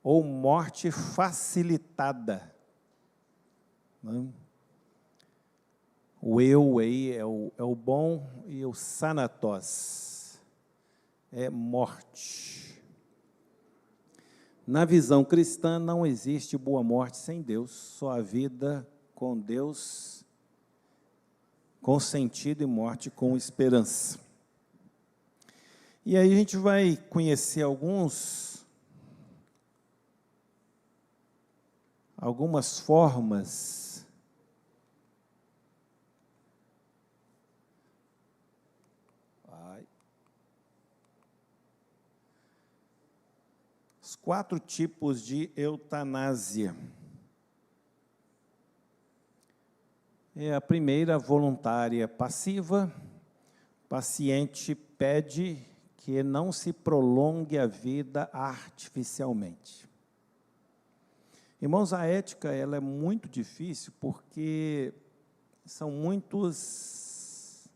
ou morte facilitada. Né? O eu aí é o bom, e o sanatos é morte. Na visão cristã, não existe boa morte sem Deus, só a vida com Deus, com sentido, e morte com esperança. E aí a gente vai conhecer algumas formas os 4 tipos de eutanásia. A primeira, voluntária passiva. O paciente pede que não se prolongue a vida artificialmente. Irmãos, a ética ela é muito difícil, porque são muitos,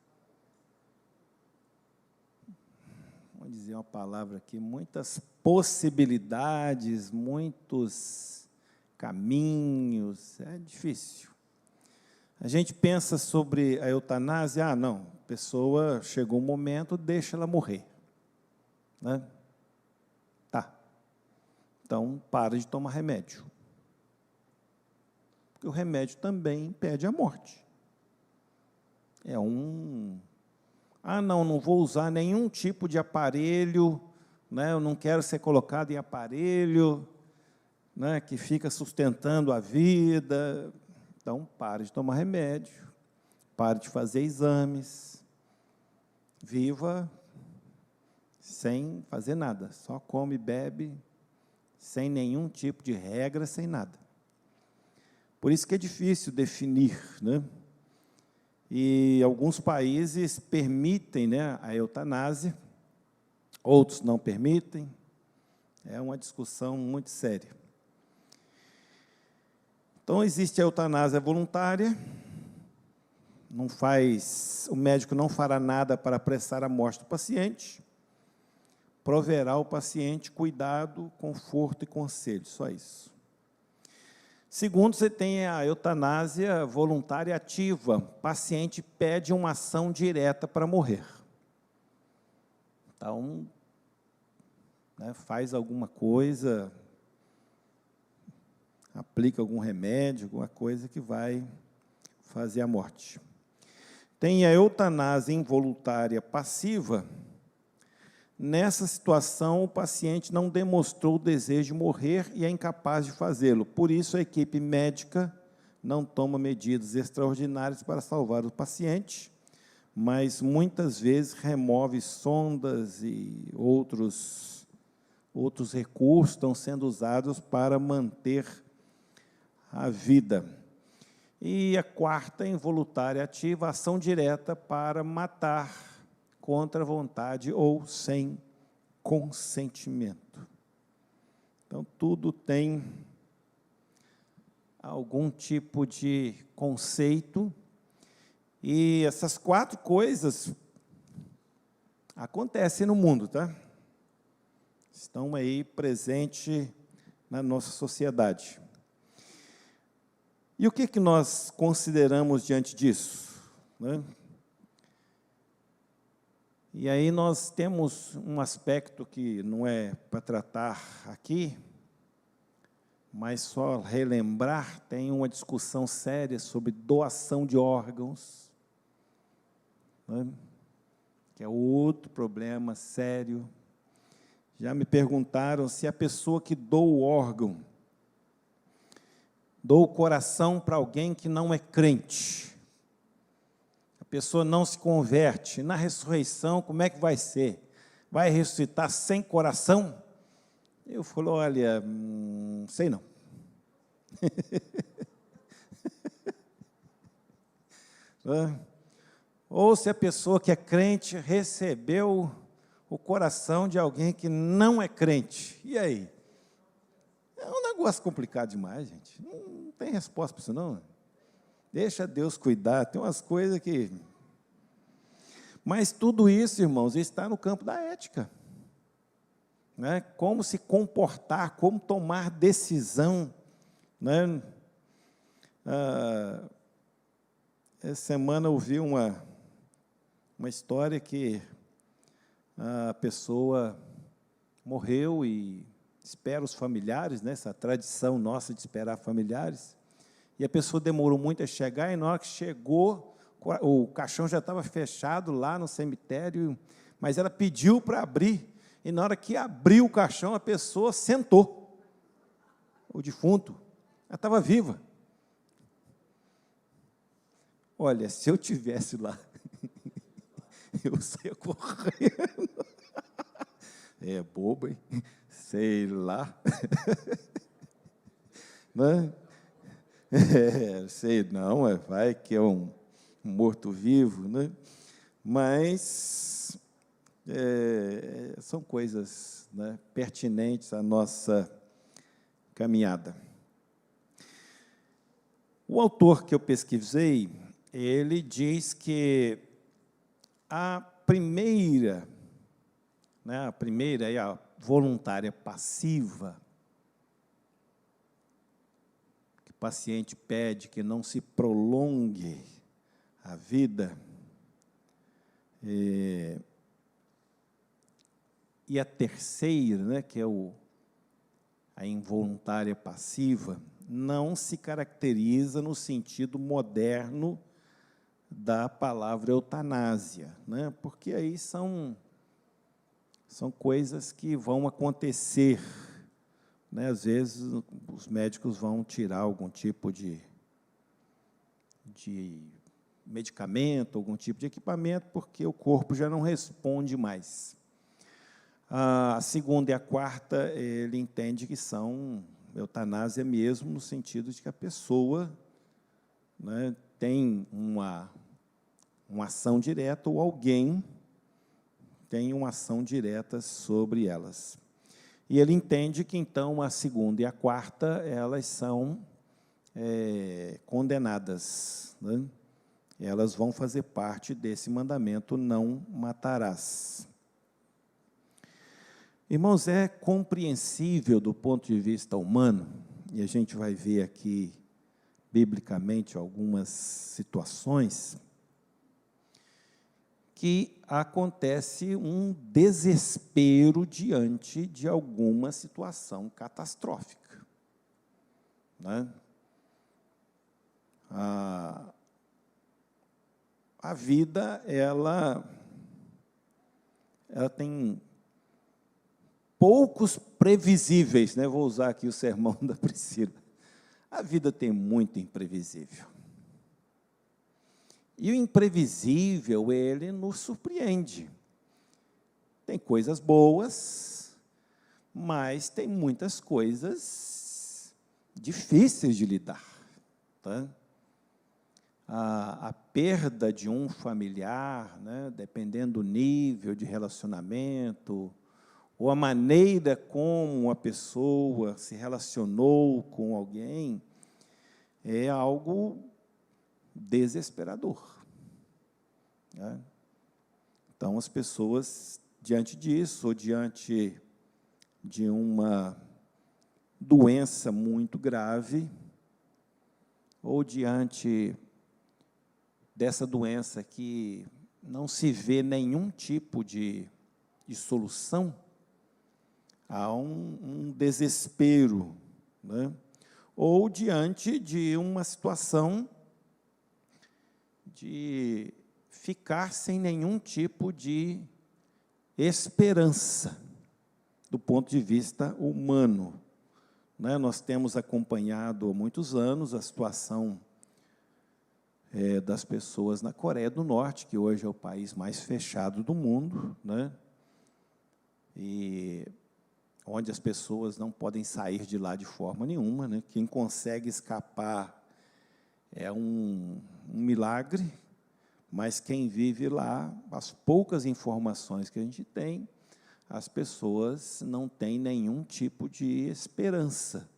vamos dizer uma palavra aqui, muitas possibilidades, muitos caminhos, é difícil. A gente pensa sobre a eutanásia, não, a pessoa chegou um momento, deixa ela morrer. Né? Tá. Então, para de tomar remédio. Porque o remédio também impede a morte. Não vou usar nenhum tipo de aparelho, né? Eu não quero ser colocado em aparelho, né, que fica sustentando a vida. Então, pare de tomar remédio, pare de fazer exames, viva sem fazer nada, só come e bebe, sem nenhum tipo de regra, sem nada. Por isso que é difícil definir, né? E alguns países permitem, né, a eutanásia, outros não permitem. É uma discussão muito séria. Então, existe a eutanásia voluntária, o médico não fará nada para apressar a morte do paciente, proverá ao paciente cuidado, conforto e conselho, só isso. Segundo, você tem a eutanásia voluntária ativa, o paciente pede uma ação direta para morrer. Então, né, faz alguma coisa, aplica algum remédio, alguma coisa que vai fazer a morte. Tem a eutanásia involuntária passiva. Nessa situação, o paciente não demonstrou o desejo de morrer e é incapaz de fazê-lo. Por isso, a equipe médica não toma medidas extraordinárias para salvar o paciente, mas muitas vezes remove sondas e outros recursos estão sendo usados para manter a vida. E a quarta, involuntária ativa, ação direta para matar contra a vontade ou sem consentimento. Então, tudo tem algum tipo de conceito, e essas 4 coisas acontecem no mundo, tá? Estão aí presentes na nossa sociedade. E o que nós consideramos diante disso? Né? E aí nós temos um aspecto que não é para tratar aqui, mas só relembrar, tem uma discussão séria sobre doação de órgãos, né? Que é outro problema sério. Já me perguntaram se a pessoa que doa o órgão, doa o coração para alguém que não é crente, a pessoa não se converte, na ressurreição, como é que vai ser? Vai ressuscitar sem coração? Eu falo, olha, sei não. Ou se a pessoa que é crente recebeu o coração de alguém que não é crente, e aí? É um negócio complicado demais, gente. Não tem resposta para isso, não. Deixa Deus cuidar, tem umas coisas que... Mas tudo isso, irmãos, está no campo da ética. né? Como se comportar, como tomar decisão, né? Essa semana eu vi uma história que a pessoa morreu e espera os familiares, né? Essa tradição nossa de esperar familiares, e a pessoa demorou muito a chegar, e na hora que chegou, o caixão já estava fechado lá no cemitério, mas ela pediu para abrir, e na hora que abriu o caixão, a pessoa sentou, o defunto, ela estava viva. Olha, se eu tivesse lá, eu saia correndo. É bobo, hein? Sei lá. Né? Sei não, vai que é um morto-vivo, né? Mas são coisas, né, pertinentes à nossa caminhada. O autor que eu pesquisei, ele diz que a primeira é a voluntária passiva, que o paciente pede que não se prolongue a vida, e a terceira, né, que é a involuntária passiva, não se caracteriza no sentido moderno da palavra eutanásia, né? Porque aí são coisas que vão acontecer, né? Às vezes, os médicos vão tirar algum tipo de medicamento, algum tipo de equipamento, porque o corpo já não responde mais. A segunda e a quarta, ele entende que são eutanásia mesmo, no sentido de que a pessoa, né, tem uma ação direta, ou alguém tem uma ação direta sobre elas. E ele entende que, então, a segunda e a quarta, elas são condenadas, né? Elas vão fazer parte desse mandamento, não matarás. Irmãos, é compreensível do ponto de vista humano, e a gente vai ver aqui, biblicamente, algumas situações, que acontece um desespero diante de alguma situação catastrófica, né? A vida, ela tem poucos previsíveis, né? Vou usar aqui o sermão da Priscila. A vida tem muito imprevisível. E o imprevisível, ele nos surpreende. Tem coisas boas, mas tem muitas coisas difíceis de lidar, tá? A perda de um familiar, né, dependendo do nível de relacionamento, ou a maneira como a pessoa se relacionou com alguém, é algo desesperador, né? Então, as pessoas, diante disso, ou diante de uma doença muito grave, ou diante dessa doença que não se vê nenhum tipo de solução, há um desespero, né? Ou diante de uma situação de ficar sem nenhum tipo de esperança, do ponto de vista humano, né? Nós temos acompanhado há muitos anos a situação das pessoas na Coreia do Norte, que hoje é o país mais fechado do mundo, né? E onde as pessoas não podem sair de lá de forma nenhuma, né? Quem consegue escapar é um milagre, mas quem vive lá, as poucas informações que a gente tem, as pessoas não têm nenhum tipo de esperança,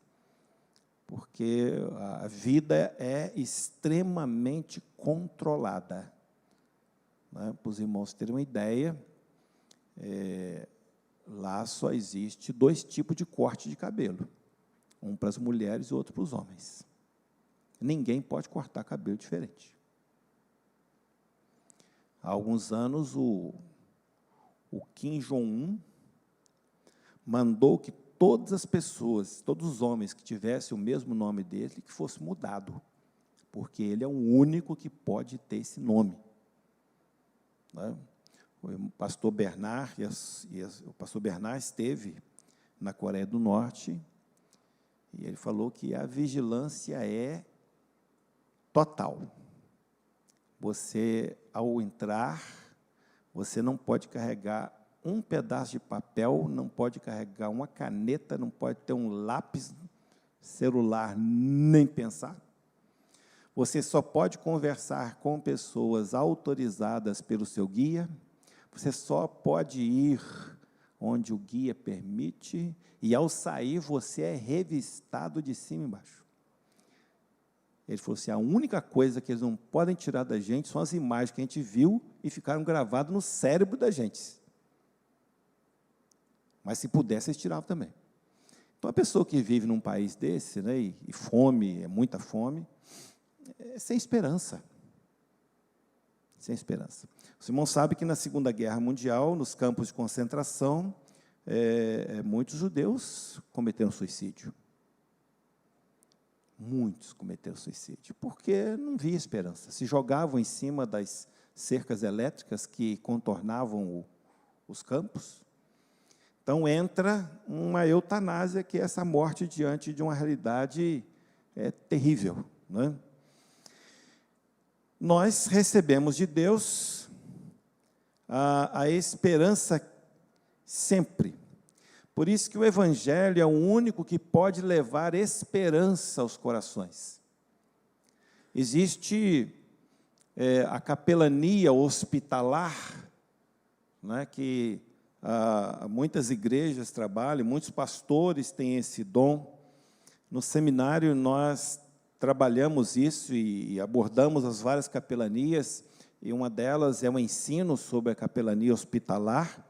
porque a vida é extremamente controlada, né? Para os irmãos terem uma ideia, Lá só existe 2 tipos de corte de cabelo. Um para as mulheres e outro para os homens. Ninguém pode cortar cabelo diferente. Há alguns anos, o Kim Jong-un mandou que todas as pessoas, todos os homens que tivessem o mesmo nome dele, que fosse mudado, porque ele é o único que pode ter esse nome. Né? O pastor Bernard, o pastor Bernard esteve na Coreia do Norte, e ele falou que a vigilância é total. Você, ao entrar, você não pode carregar um pedaço de papel, não pode carregar uma caneta, não pode ter um lápis, celular, nem pensar. Você só pode conversar com pessoas autorizadas pelo seu guia, você só pode ir onde o guia permite, e, ao sair, você é revistado de cima e embaixo. Ele falou assim, a única coisa que eles não podem tirar da gente são as imagens que a gente viu e ficaram gravadas no cérebro da gente. Mas, se pudesse, eles tiravam também. Então, a pessoa que vive num país desse, né, e fome, é muita fome, é sem esperança. Sem esperança. O Simão sabe que, na Segunda Guerra Mundial, nos campos de concentração, muitos judeus cometeram suicídio. Muitos cometeram suicídio, porque não havia esperança. Se jogavam em cima das cercas elétricas que contornavam os campos. Então, entra uma eutanásia, que é essa morte diante de uma realidade terrível. Né? Nós recebemos de Deus a esperança sempre. Por isso que o Evangelho é o único que pode levar esperança aos corações. Existe a capelania hospitalar, né, que muitas igrejas trabalham, muitos pastores têm esse dom. No seminário, nós trabalhamos isso e abordamos as várias capelanias, e uma delas é o ensino sobre a capelania hospitalar.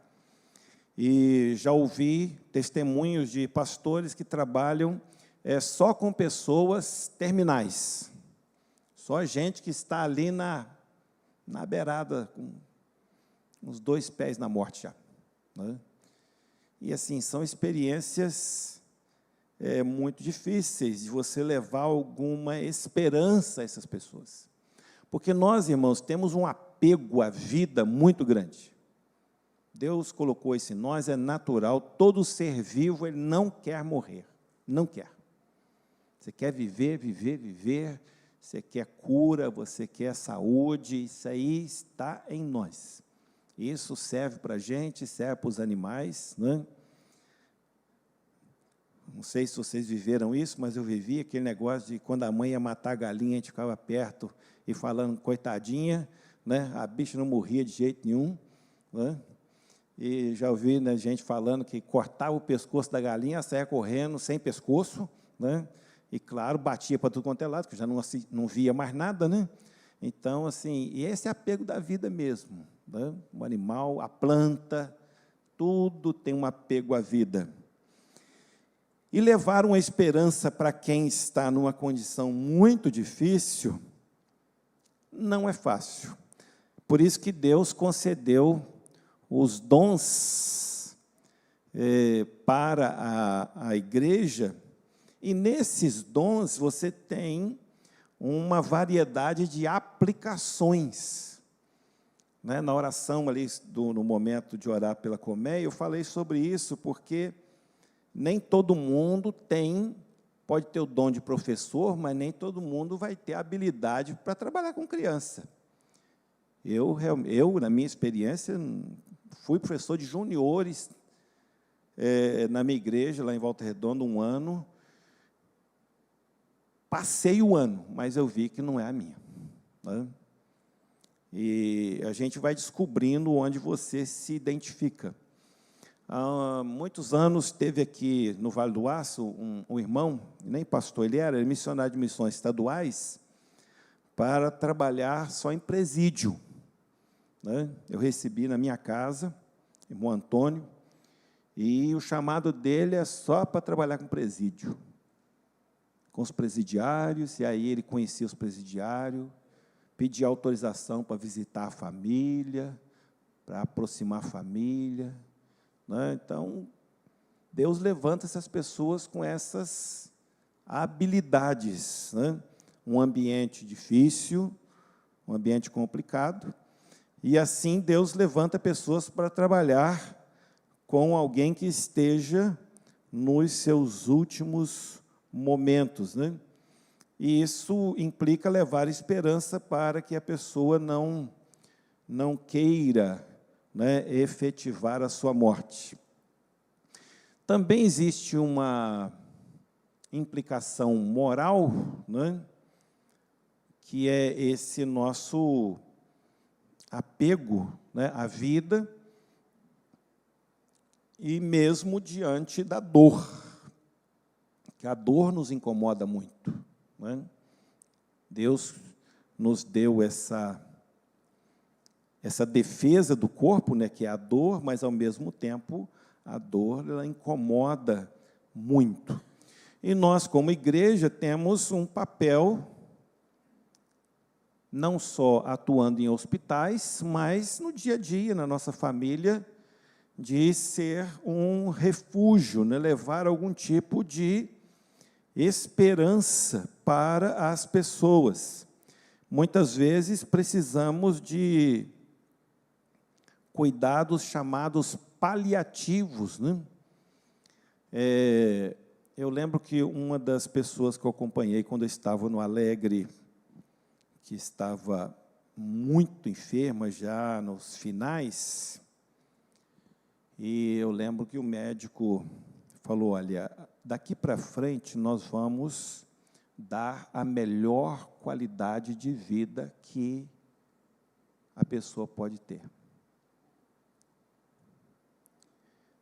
E já ouvi testemunhos de pastores que trabalham só com pessoas terminais, só gente que está ali na beirada, com uns 2 pés na morte já. Né? E, assim, são experiências muito difíceis de você levar alguma esperança a essas pessoas. Porque nós, irmãos, temos um apego à vida muito grande. Deus colocou isso em nós, é natural, todo ser vivo, ele não quer morrer, não quer. Você quer viver, viver, viver, você quer cura, você quer saúde, isso aí está em nós. Isso serve para a gente, serve para os animais, né? Não sei se vocês viveram isso, mas eu vivi aquele negócio de quando a mãe ia matar a galinha, a gente ficava perto e falando, coitadinha, né? A bicha não morria de jeito nenhum, né? E já ouvi, né, gente falando que cortava o pescoço da galinha, ela saia correndo sem pescoço, né? E, claro, batia para tudo quanto é lado, porque já não via mais nada, né? Então, assim, e esse é apego da vida mesmo, né? O animal, a planta, tudo tem um apego à vida. E levar uma esperança para quem está numa condição muito difícil não é fácil. Por isso que Deus concedeu os dons para a igreja, e nesses dons você tem uma variedade de aplicações. Né? Na oração ali, no momento de orar pela colmeia, eu falei sobre isso, porque nem todo mundo pode ter o dom de professor, mas nem todo mundo vai ter habilidade para trabalhar com criança. Eu, na minha experiência, fui professor de juniores na minha igreja, lá em Volta Redonda, 1 ano. Passei o ano, mas eu vi que não é a minha. Né? E a gente vai descobrindo onde você se identifica. Há muitos anos, teve aqui no Vale do Aço um irmão, nem pastor ele era missionário de missões estaduais, para trabalhar só em presídio. Né? Eu recebi na minha casa, irmão Antônio, e o chamado dele é só para trabalhar com presídio, com os presidiários, e aí ele conhecia os presidiários, pedia autorização para visitar a família, para aproximar a família, né? Então, Deus levanta essas pessoas com essas habilidades, né? Um ambiente difícil, um ambiente complicado, e assim Deus levanta pessoas para trabalhar com alguém que esteja nos seus últimos momentos, né? E isso implica levar esperança para que a pessoa não queira, né, efetivar a sua morte. Também existe uma implicação moral, né, que é esse nosso apego, né, à vida, e mesmo diante da dor, que a dor nos incomoda muito, né? Deus nos deu essa defesa do corpo, né, que é a dor, mas, ao mesmo tempo, a dor ela incomoda muito. E nós, como igreja, temos um papel, não só atuando em hospitais, mas no dia a dia, na nossa família, de ser um refúgio, né, levar algum tipo de esperança para as pessoas. Muitas vezes precisamos de cuidados chamados paliativos, né? Eu lembro que uma das pessoas que eu acompanhei quando eu estava no Alegre, que estava muito enferma já nos finais, e eu lembro que o médico falou, olha, daqui para frente nós vamos dar a melhor qualidade de vida que a pessoa pode ter.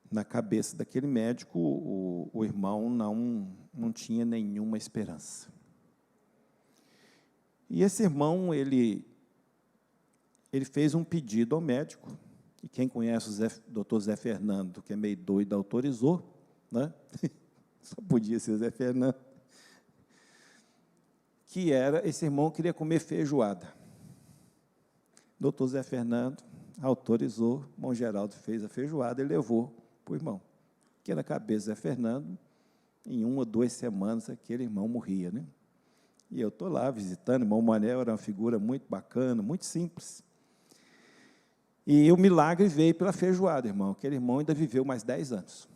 Na cabeça daquele médico, o irmão não tinha nenhuma esperança. E esse irmão, ele fez um pedido ao médico, e quem conhece o doutor Zé Fernando, que é meio doido, autorizou, né? Só podia ser Zé Fernando, que era, esse irmão queria comer feijoada. Doutor Zé Fernando autorizou, o irmão Geraldo fez a feijoada e levou para o irmão. Que na cabeça Zé Fernando, em 1 ou 2 semanas, aquele irmão morria, né? E eu estou lá visitando, o irmão Manel era uma figura muito bacana, muito simples. E o milagre veio pela feijoada, irmão. Aquele irmão ainda viveu mais 10 anos.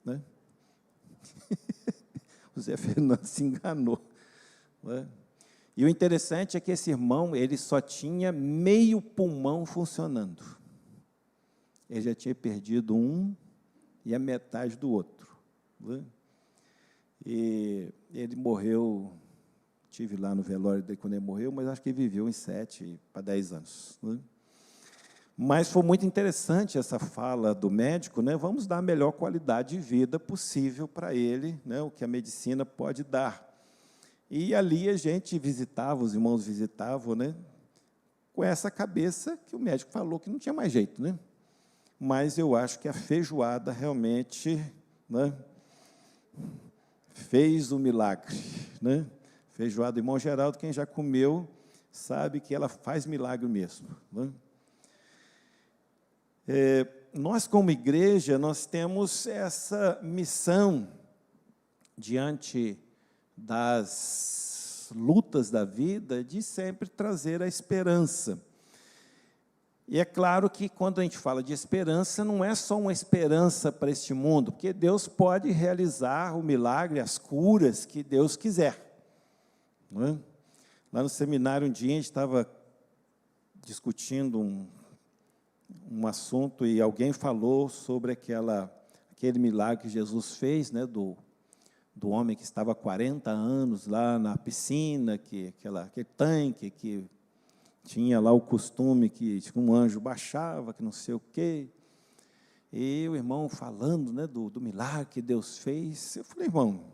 Né? O Zé Fernando se enganou. Né? E o interessante é que esse irmão, ele só tinha meio pulmão funcionando. Ele já tinha perdido um e a metade do outro. Né? E ele morreu, estive lá no velório dele quando ele morreu, mas acho que ele viveu uns 7 para 10 anos. Né? Mas foi muito interessante essa fala do médico, né? Vamos dar a melhor qualidade de vida possível para ele, né? O que a medicina pode dar. E ali a gente visitava, os irmãos visitavam, né? Com essa cabeça que o médico falou que não tinha mais jeito, né? Mas eu acho que a feijoada realmente, né, fez o milagre, né? Feijoada, irmão Geraldo, quem já comeu, sabe que ela faz milagre mesmo, né? Nós, como igreja, nós temos essa missão diante das lutas da vida de sempre trazer a esperança. E é claro que quando a gente fala de esperança, não é só uma esperança para este mundo, porque Deus pode realizar o milagre, as curas que Deus quiser. Não é? Lá no seminário, um dia, a gente estava discutindo um assunto e alguém falou sobre aquele milagre que Jesus fez, né, do homem que estava há 40 anos lá na piscina, aquele tanque que tinha lá o costume que um anjo baixava, que não sei o quê. E o irmão falando, né, do milagre que Deus fez. Eu falei, irmão,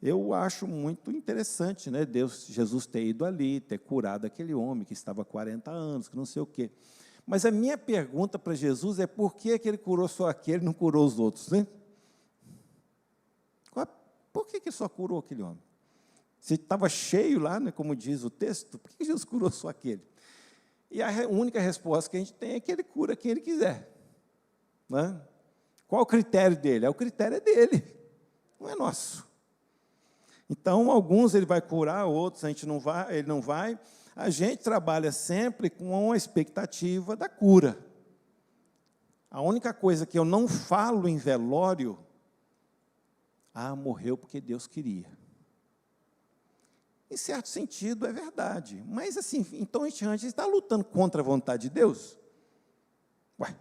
eu acho muito interessante, né, Jesus ter ido ali, ter curado aquele homem que estava há 40 anos, que não sei o quê. Mas a minha pergunta para Jesus é por que ele curou só aquele e não curou os outros, né? Por que ele só curou aquele homem? Se estava cheio lá, né, como diz o texto, por que Jesus curou só aquele? E a única resposta que a gente tem é que ele cura quem ele quiser. Né? Qual o critério dele? O critério é dele, não é nosso. Então, alguns ele vai curar, outros ele não vai. A gente trabalha sempre com a expectativa da cura. A única coisa que eu não falo em velório, morreu porque Deus queria. Em certo sentido, é verdade. Mas, assim, então a gente está lutando contra a vontade de Deus? Ué,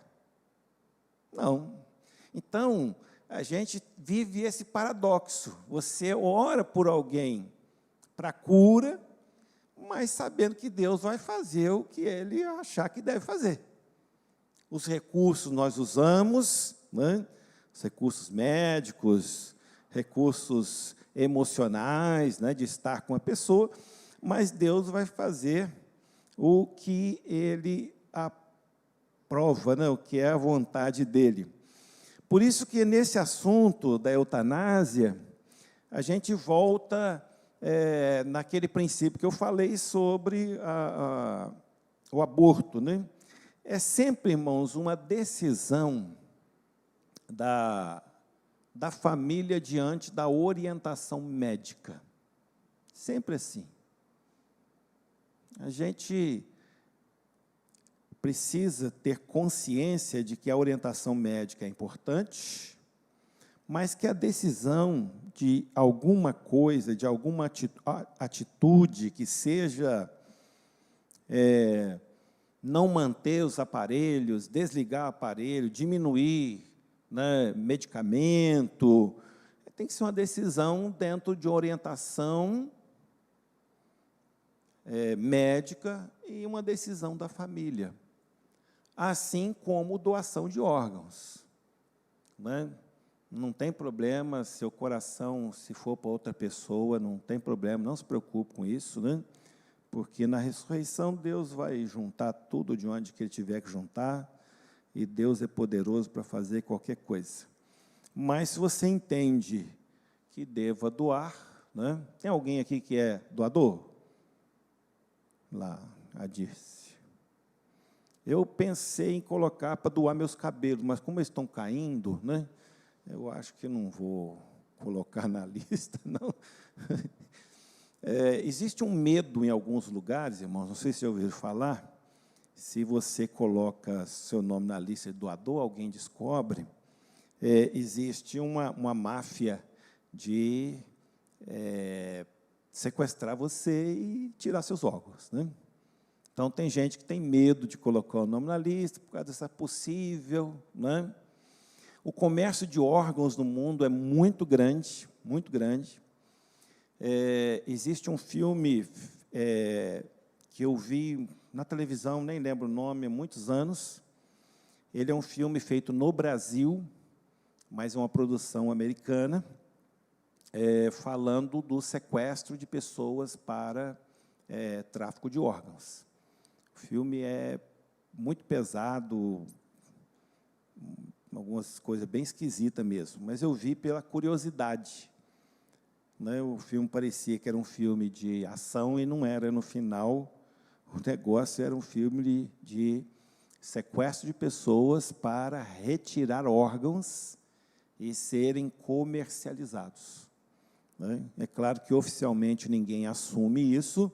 não. Então, a gente vive esse paradoxo. Você ora por alguém para cura, mas sabendo que Deus vai fazer o que ele achar que deve fazer. Os recursos nós usamos, né? Os recursos médicos, recursos emocionais, né, de estar com a pessoa, mas Deus vai fazer o que ele aprova, né, o que é a vontade dele. Por isso que nesse assunto da eutanásia, a gente volta naquele princípio que eu falei sobre o aborto, né? É sempre, irmãos, uma decisão da família diante da orientação médica. Sempre assim. A gente precisa ter consciência de que a orientação médica é importante, mas que a decisão de alguma coisa, de alguma atitude que seja não manter os aparelhos, desligar o aparelho, diminuir, né, medicamento, tem que ser uma decisão dentro de orientação médica e uma decisão da família. Assim como doação de órgãos. Né? Não tem problema se o coração, se for para outra pessoa, não tem problema, não se preocupe com isso, né? Porque na ressurreição Deus vai juntar tudo de onde que Ele tiver que juntar, e Deus é poderoso para fazer qualquer coisa. Mas se você entende que deva doar, né? Tem alguém aqui que é doador? Lá, a Dirce. Eu pensei em colocar para doar meus cabelos, mas como eles estão caindo, né? Eu acho que não vou colocar na lista, não. Existe um medo em alguns lugares, irmãos, não sei se já ouviram falar, se você coloca seu nome na lista de doador, alguém descobre, existe uma máfia de sequestrar você e tirar seus órgãos, né? Então, tem gente que tem medo de colocar o nome na lista por causa dessa possível, né? O comércio de órgãos no mundo é muito grande, muito grande. Existe um filme que eu vi na televisão, nem lembro o nome, há muitos anos. Ele é um filme feito no Brasil, mas é uma produção americana, falando do sequestro de pessoas para tráfico de órgãos. O filme é muito pesado, algumas coisas bem esquisitas mesmo, mas eu vi pela curiosidade. Né? O filme parecia que era um filme de ação e não era. No final, o negócio era um filme de sequestro de pessoas para retirar órgãos e serem comercializados. Né? É claro que oficialmente ninguém assume isso,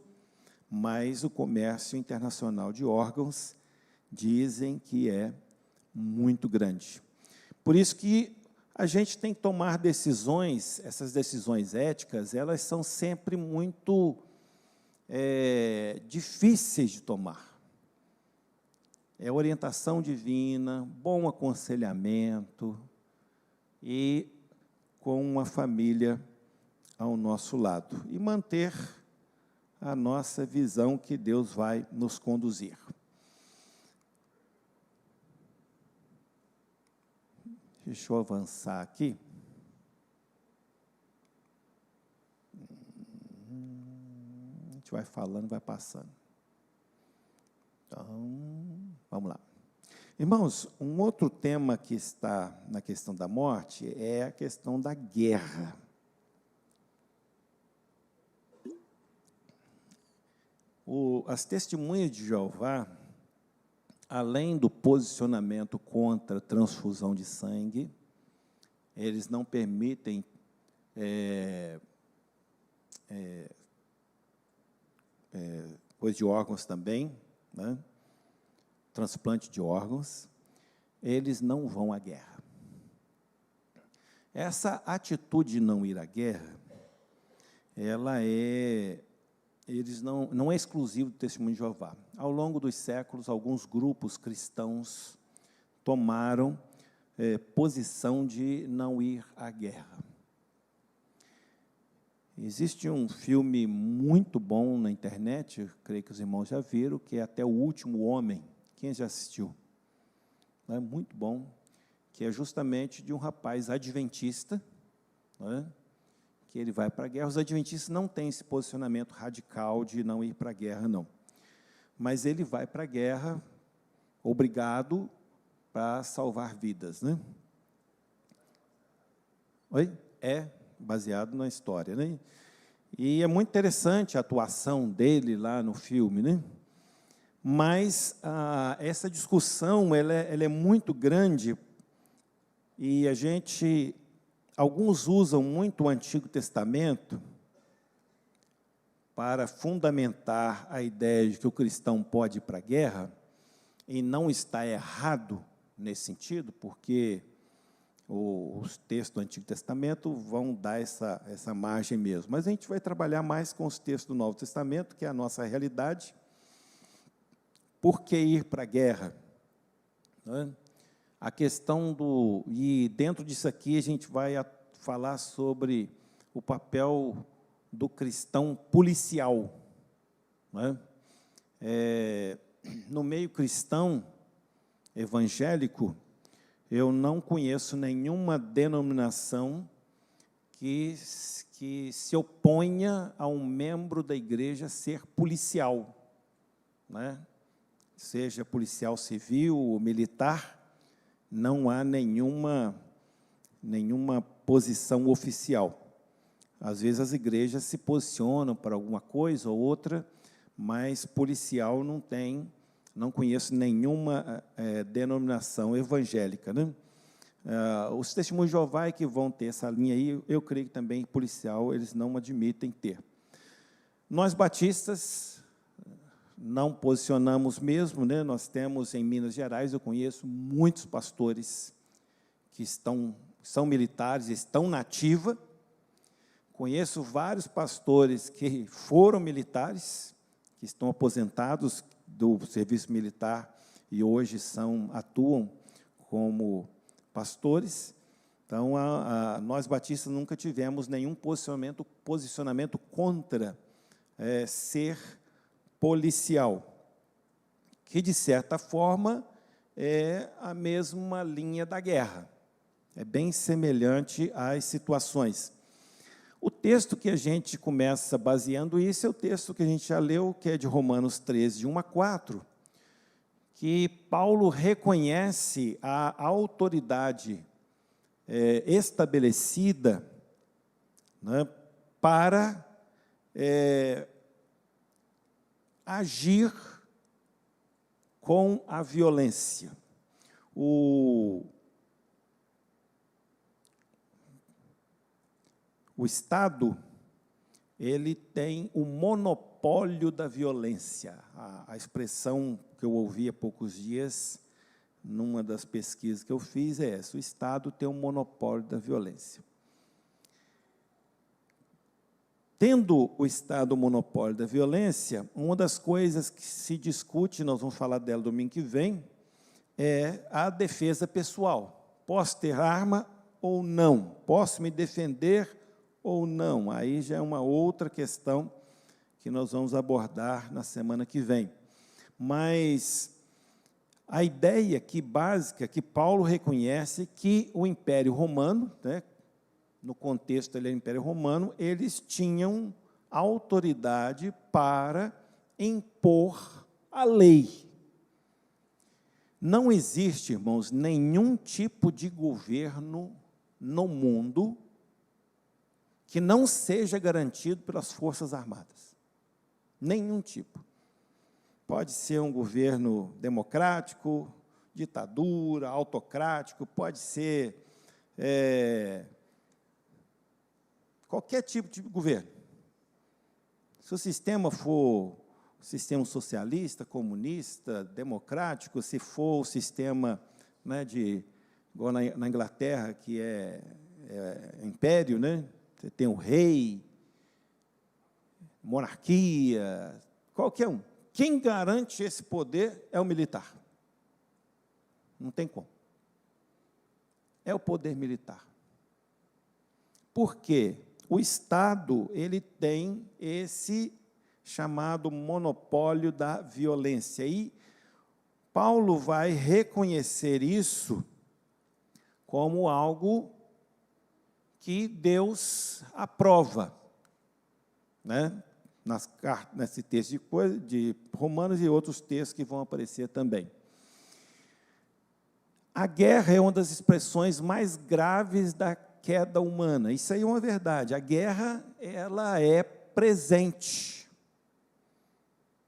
mas o comércio internacional de órgãos dizem que é muito grande. Por isso que a gente tem que tomar decisões, essas decisões éticas, elas são sempre muito difíceis de tomar. É orientação divina, bom aconselhamento e com uma família ao nosso lado. E manter a nossa visão que Deus vai nos conduzir. Deixa eu avançar aqui. A gente vai falando, vai passando. Então, Vamos lá. Irmãos, um outro tema que está na questão da morte é a questão da guerra. As testemunhas de Jeová, além do posicionamento contra a transfusão de sangue, eles não permitem coisa de órgãos também, né? Transplante de órgãos, eles não vão à guerra. Essa atitude de não ir à guerra, eles não é exclusivo do Testemunho de Jeová. Ao longo dos séculos, alguns grupos cristãos tomaram posição de não ir à guerra. Existe um filme muito bom na internet, eu creio que os irmãos já viram, que é Até o Último Homem. Quem já assistiu? É muito bom, que é justamente de um rapaz adventista, né, que ele vai para a guerra. Os adventistas não têm esse posicionamento radical de não ir para a guerra, não. Mas ele vai para a guerra, obrigado, para salvar vidas, né? Oi? É baseado na história, né? E é muito interessante a atuação dele lá no filme, né? Mas essa discussão ela é muito grande e alguns usam muito o Antigo Testamento para fundamentar a ideia de que o cristão pode ir para a guerra, e não está errado nesse sentido, porque os textos do Antigo Testamento vão dar essa margem mesmo. Mas a gente vai trabalhar mais com os textos do Novo Testamento, que é a nossa realidade. Por que ir para a guerra? A questão e dentro disso aqui a gente vai falar sobre o papel do cristão policial. No meio cristão evangélico, eu não conheço nenhuma denominação que se oponha a um membro da igreja ser policial, né? Seja policial civil ou militar, não há nenhuma posição oficial. Às vezes as igrejas se posicionam para alguma coisa ou outra, mas policial não conheço nenhuma denominação evangélica, né? Os Testemunhos de Jeová que vão ter essa linha aí, eu creio que também policial eles não admitem ter. Nós batistas não posicionamos mesmo, né? Nós temos em Minas Gerais, eu conheço muitos pastores que são militares, estão na ativa. Conheço vários pastores que foram militares, que estão aposentados do serviço militar e hoje atuam como pastores. Então, nós batistas nunca tivemos nenhum posicionamento contra ser policial, que, de certa forma, é a mesma linha da guerra. É bem semelhante às situações. O texto que a gente começa baseando isso é o texto que a gente já leu, que é de Romanos 13, de 1 a 4, que Paulo reconhece a autoridade estabelecida, né, para agir com a violência. O Estado, ele tem o monopólio da violência. A expressão que eu ouvi há poucos dias, numa das pesquisas que eu fiz, é essa: o Estado tem o monopólio da violência. Tendo o Estado o monopólio da violência, uma das coisas que se discute, nós vamos falar dela domingo que vem, é a defesa pessoal. Posso ter arma ou não? Posso me defender ou não? Aí já é uma outra questão que nós vamos abordar na semana que vem. Mas a ideia aqui básica, que Paulo reconhece que o Império Romano, né, no contexto do Império Romano, eles tinham autoridade para impor a lei. Não existe, irmãos, nenhum tipo de governo no mundo que não seja garantido pelas Forças Armadas. Nenhum tipo. Pode ser um governo democrático, ditadura, autocrático, pode ser qualquer tipo de governo. Se o sistema for o sistema socialista, comunista, democrático, se for o sistema, né, igual na Inglaterra, que é império, né? Você tem o rei, monarquia, qualquer um. Quem garante esse poder é o militar. Não tem como. É o poder militar. Por quê? O Estado, ele tem esse chamado monopólio da violência. E Paulo vai reconhecer isso como algo que Deus aprova, né? Nesse texto de Romanos e outros textos que vão aparecer também. A guerra é uma das expressões mais graves da queda humana. Isso aí é uma verdade. A guerra, ela é presente.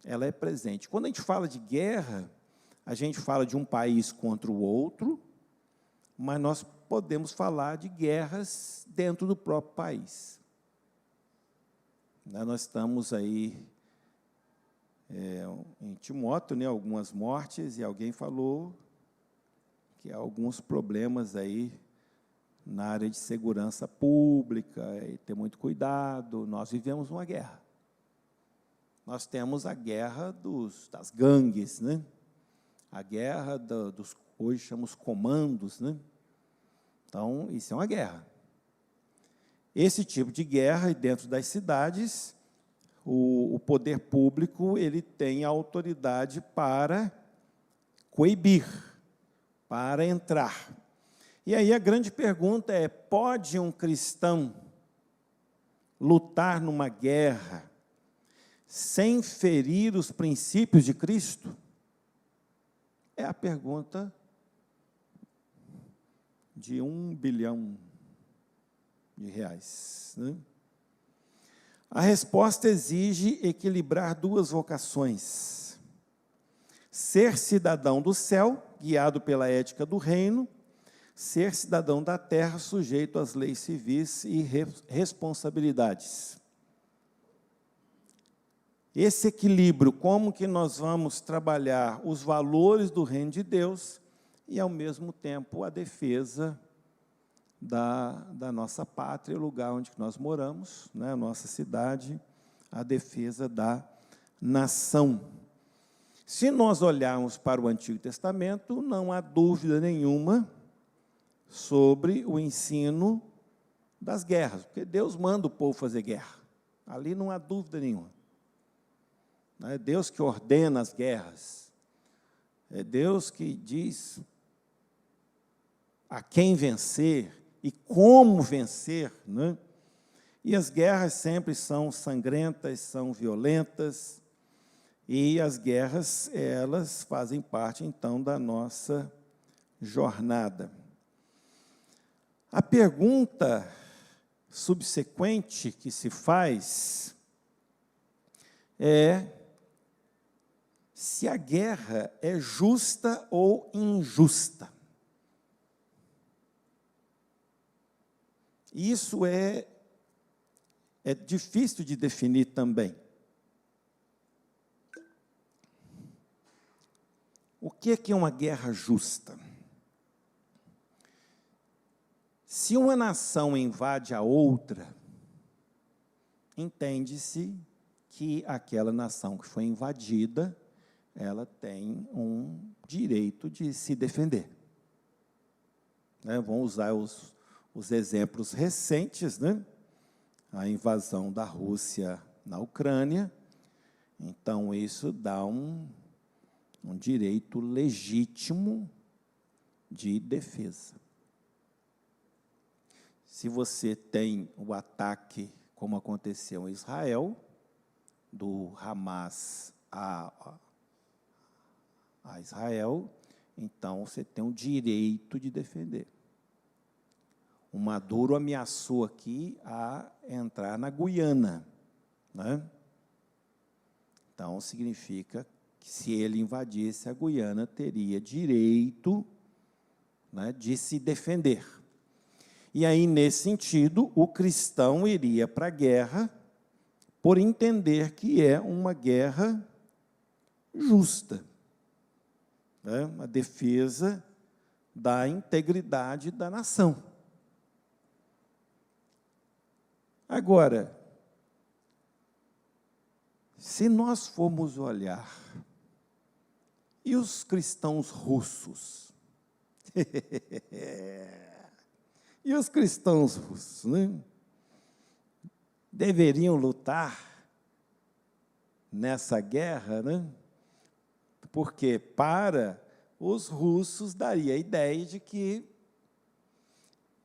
Ela é presente. Quando a gente fala de guerra, a gente fala de um país contra o outro, mas nós podemos falar de guerras dentro do próprio país. Nós estamos aí em Timóteo, né, algumas mortes, e alguém falou que há alguns problemas aí na área de segurança pública, e ter muito cuidado. Nós vivemos uma guerra. Nós temos a guerra das gangues, né? A guerra dos, hoje chamamos comandos, né? Então, isso é uma guerra. Esse tipo de guerra, dentro das cidades, o poder público ele tem a autoridade para coibir, para entrar. E aí a grande pergunta é: pode um cristão lutar numa guerra sem ferir os princípios de Cristo? É a pergunta de R$1 bilhão. Né? A resposta exige equilibrar duas vocações: ser cidadão do céu, guiado pela ética do reino, ser cidadão da terra, sujeito às leis civis e responsabilidades. Esse equilíbrio, como que nós vamos trabalhar os valores do reino de Deus e, ao mesmo tempo, a defesa da nossa pátria, o lugar onde nós moramos, né, a nossa cidade, a defesa da nação. Se nós olharmos para o Antigo Testamento, não há dúvida nenhuma sobre o ensino das guerras, porque Deus manda o povo fazer guerra. Ali não há dúvida nenhuma. É Deus que ordena as guerras. É Deus que diz a quem vencer e como vencer, né? E as guerras sempre são sangrentas, são violentas, e as guerras, elas fazem parte, então, da nossa jornada. A pergunta subsequente que se faz é se a guerra é justa ou injusta. Isso é difícil de definir também. O que é uma guerra justa? Se uma nação invade a outra, entende-se que aquela nação que foi invadida, ela tem um direito de se defender. Vamos usar os exemplos recentes, né? A invasão da Rússia na Ucrânia. Então, isso dá um direito legítimo de defesa. Se você tem o ataque, como aconteceu em Israel, do Hamas a Israel, então você tem o direito de defender. O Maduro ameaçou aqui a entrar na Guiana, né? Então, significa que, se ele invadisse a Guiana, teria direito, né, de se defender. E aí, nesse sentido, o cristão iria para a guerra por entender que é uma guerra justa, né? Uma defesa da integridade da nação. Agora, se nós formos olhar, e os cristãos russos? E os cristãos russos, né? Deveriam lutar nessa guerra, né? Porque para os russos daria a ideia de que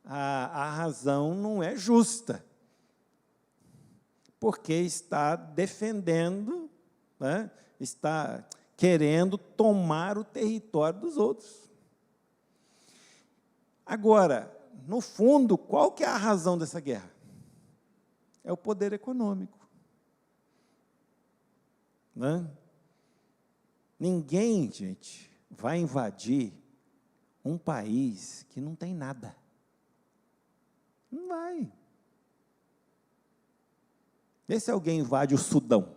a razão não é justa, porque está defendendo, né? Está querendo tomar o território dos outros. Agora, no fundo, qual que é a razão dessa guerra? É o poder econômico, né? Ninguém, gente, vai invadir um país que não tem nada. Não vai. Vê se alguém invade o Sudão.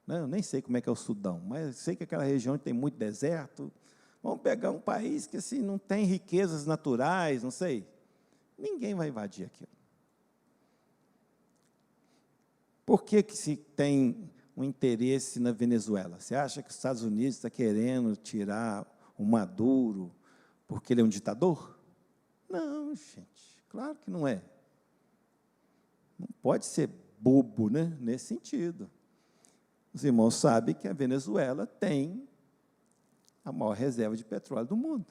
Eu nem sei como é que é o Sudão, mas sei que aquela região tem muito deserto. Vamos pegar um país que assim, não tem riquezas naturais, não sei. Ninguém vai invadir aquilo. Por que se tem um interesse na Venezuela? Você acha que os Estados Unidos está querendo tirar o Maduro porque ele é um ditador? Não, gente, claro que não é. Não pode ser bobo, né, nesse sentido. Os irmãos sabem que a Venezuela tem a maior reserva de petróleo do mundo.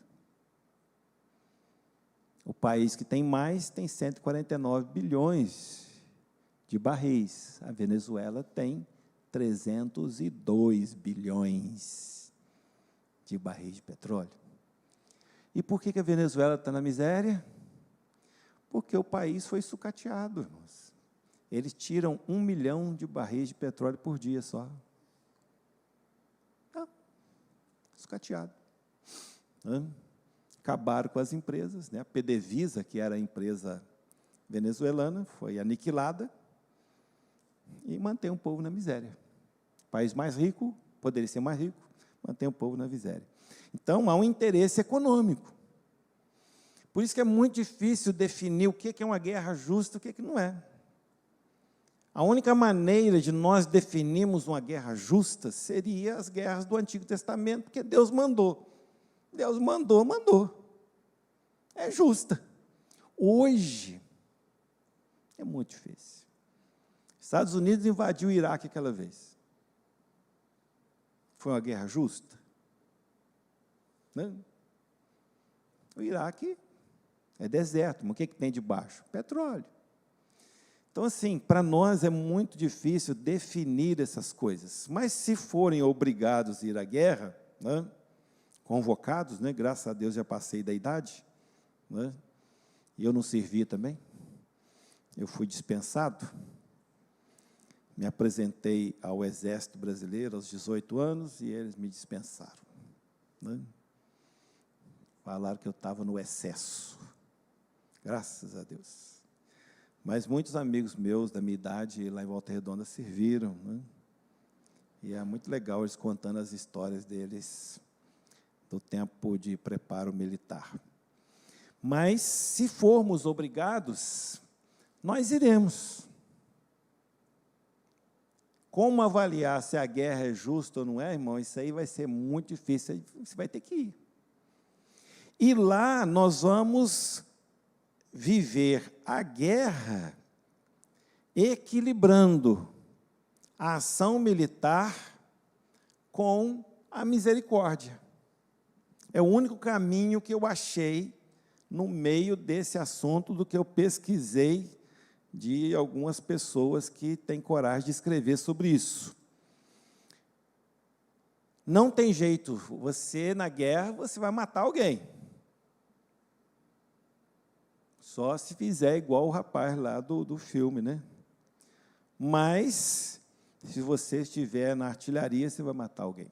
O país que tem mais tem 149 bilhões de barris. A Venezuela tem 302 bilhões de barris de petróleo. E por que a Venezuela está na miséria? Porque o país foi sucateado, irmãos. Eles tiram 1 milhão de barris de petróleo por dia só. Sucateado. Acabaram com as empresas, né? A PDVSA, que era a empresa venezuelana, foi aniquilada e mantém o povo na miséria. O país mais rico, poderia ser mais rico, mantém o povo na miséria. Então, há um interesse econômico. Por isso que é muito difícil definir o que é uma guerra justa e o que não é. A única maneira de nós definirmos uma guerra justa seria as guerras do Antigo Testamento, porque Deus mandou. Deus mandou. É justa. Hoje, é muito difícil. Estados Unidos invadiu o Iraque aquela vez. Foi uma guerra justa? Não. O Iraque é deserto, mas o que tem debaixo? Petróleo. Então, assim, para nós é muito difícil definir essas coisas. Mas, se forem obrigados a ir à guerra, né, convocados, né, graças a Deus já passei da idade, né, e eu não servi também, eu fui dispensado, me apresentei ao Exército Brasileiro aos 18 anos e eles me dispensaram. Né? Falaram que eu estava no excesso, graças a Deus. Mas muitos amigos meus da minha idade, lá em Volta Redonda, serviram, né? E é muito legal eles contando as histórias deles do tempo de preparo militar. Mas, se formos obrigados, nós iremos. Como avaliar se a guerra é justa ou não é, irmão? Isso aí vai ser muito difícil, você vai ter que ir. E lá nós vamos viver a guerra equilibrando a ação militar com a misericórdia. É o único caminho que eu achei no meio desse assunto do que eu pesquisei de algumas pessoas que têm coragem de escrever sobre isso. Não tem jeito, você na guerra, você vai matar alguém. Só se fizer igual o rapaz lá do filme, né? Mas, se você estiver na artilharia, você vai matar alguém.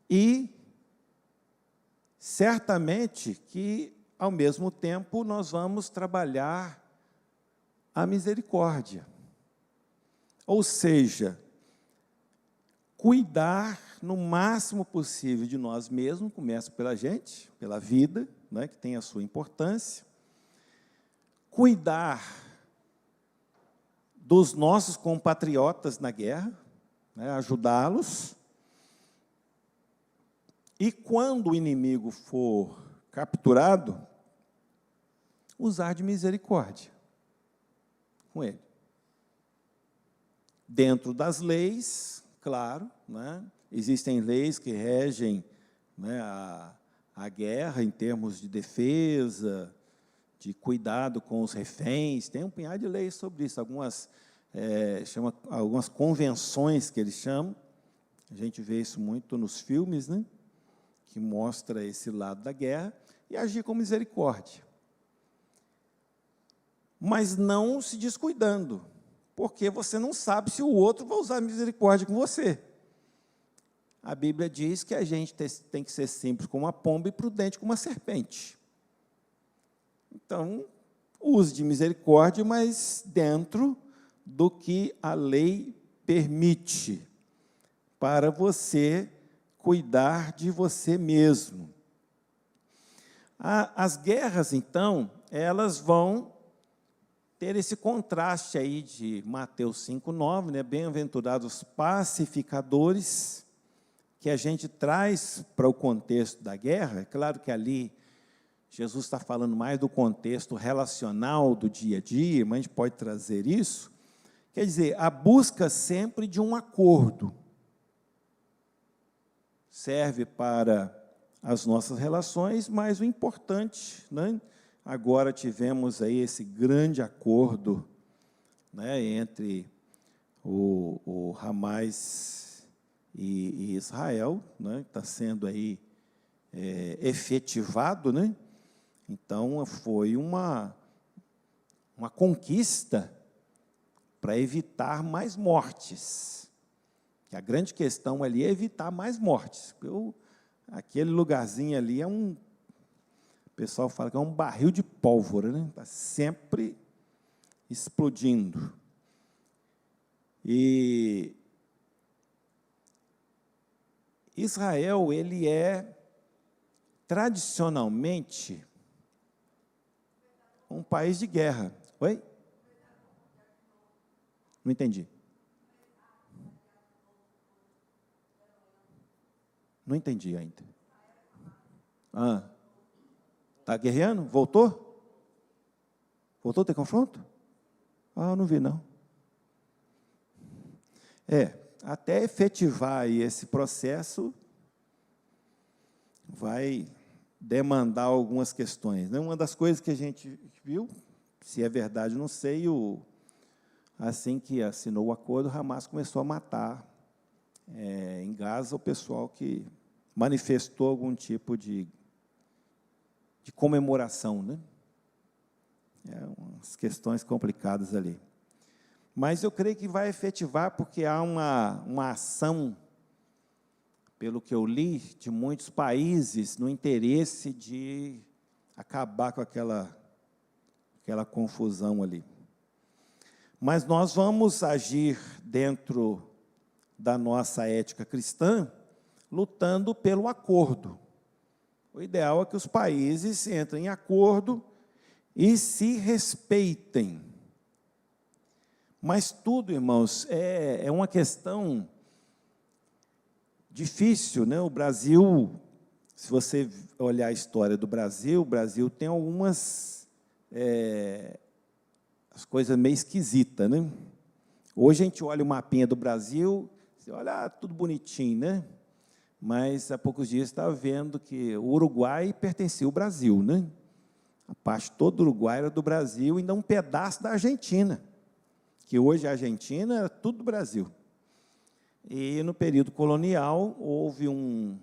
E, certamente, que, ao mesmo tempo, nós vamos trabalhar a misericórdia. Ou seja, cuidar no máximo possível de nós mesmos, começa pela gente, pela vida, né, que tem a sua importância. Cuidar dos nossos compatriotas na guerra, né, ajudá-los. E quando o inimigo for capturado, usar de misericórdia com ele. Dentro das leis, claro, né? Existem leis que regem, né, a guerra em termos de defesa, de cuidado com os reféns. Tem um punhado de leis sobre isso, algumas convenções que eles chamam. A gente vê isso muito nos filmes, né, que mostra esse lado da guerra, e agir com misericórdia. Mas não se descuidando, porque você não sabe se o outro vai usar misericórdia com você. A Bíblia diz que a gente tem que ser simples como uma pomba e prudente como uma serpente. Então, use de misericórdia, mas dentro do que a lei permite, para você cuidar de você mesmo. As guerras, então, elas vão ter esse contraste aí de Mateus 5,9, né? Bem-aventurados pacificadores, que a gente traz para o contexto da guerra. É claro que ali Jesus está falando mais do contexto relacional do dia a dia, mas a gente pode trazer isso. Quer dizer, a busca sempre de um acordo serve para as nossas relações, mas o importante, né? Agora tivemos aí esse grande acordo, né, entre o Hamas e Israel, né, está sendo aí efetivado, né? Então, foi uma conquista para evitar mais mortes. Que a grande questão ali é evitar mais mortes. Aquele lugarzinho ali o pessoal fala que é um barril de pólvora, né? Está sempre explodindo. E Israel, ele é tradicionalmente um país de guerra. Oi? Não entendi. Não entendi ainda. Está guerreando? Voltou? Voltou a ter confronto? Não vi, não. Até efetivar aí esse processo, vai demandar algumas questões, né? Uma das coisas que a gente viu, se é verdade, não sei, assim que assinou o acordo, o Hamas começou a matar em Gaza o pessoal que manifestou algum tipo de comemoração, né? Umas questões complicadas ali. Mas eu creio que vai efetivar, porque há uma ação, pelo que eu li, de muitos países, no interesse de acabar com aquela confusão ali. Mas nós vamos agir dentro da nossa ética cristã, lutando pelo acordo. O ideal é que os países entrem em acordo e se respeitem. Mas tudo, irmãos, é uma questão difícil, né? O Brasil, se você olhar a história do Brasil, o Brasil tem algumas as coisas meio esquisitas, né? Hoje a gente olha o mapinha do Brasil, você olha, tudo bonitinho, né? Mas há poucos dias estava vendo que o Uruguai pertencia ao Brasil, né? A parte toda do Uruguai era do Brasil, e ainda um pedaço da Argentina, que hoje a Argentina era tudo do Brasil. E, no período colonial, houve um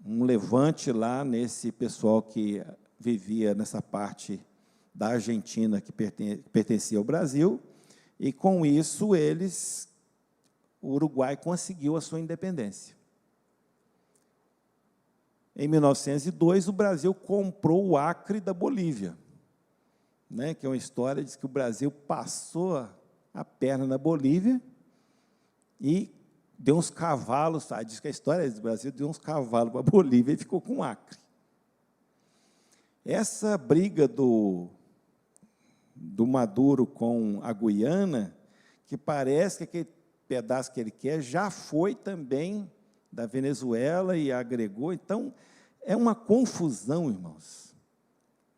levante lá nesse pessoal que vivia nessa parte da Argentina que pertencia ao Brasil, e, com isso, o Uruguai conseguiu a sua independência. Em 1902, o Brasil comprou o Acre da Bolívia, né, que é uma história, diz que o Brasil passou a perna na Bolívia e deu uns cavalos, diz que a história do Brasil deu uns cavalos para a Bolívia e ficou com o Acre. Essa briga do Maduro com a Guiana, que parece que aquele pedaço que ele quer já foi também da Venezuela e agregou. Então, é uma confusão, irmãos,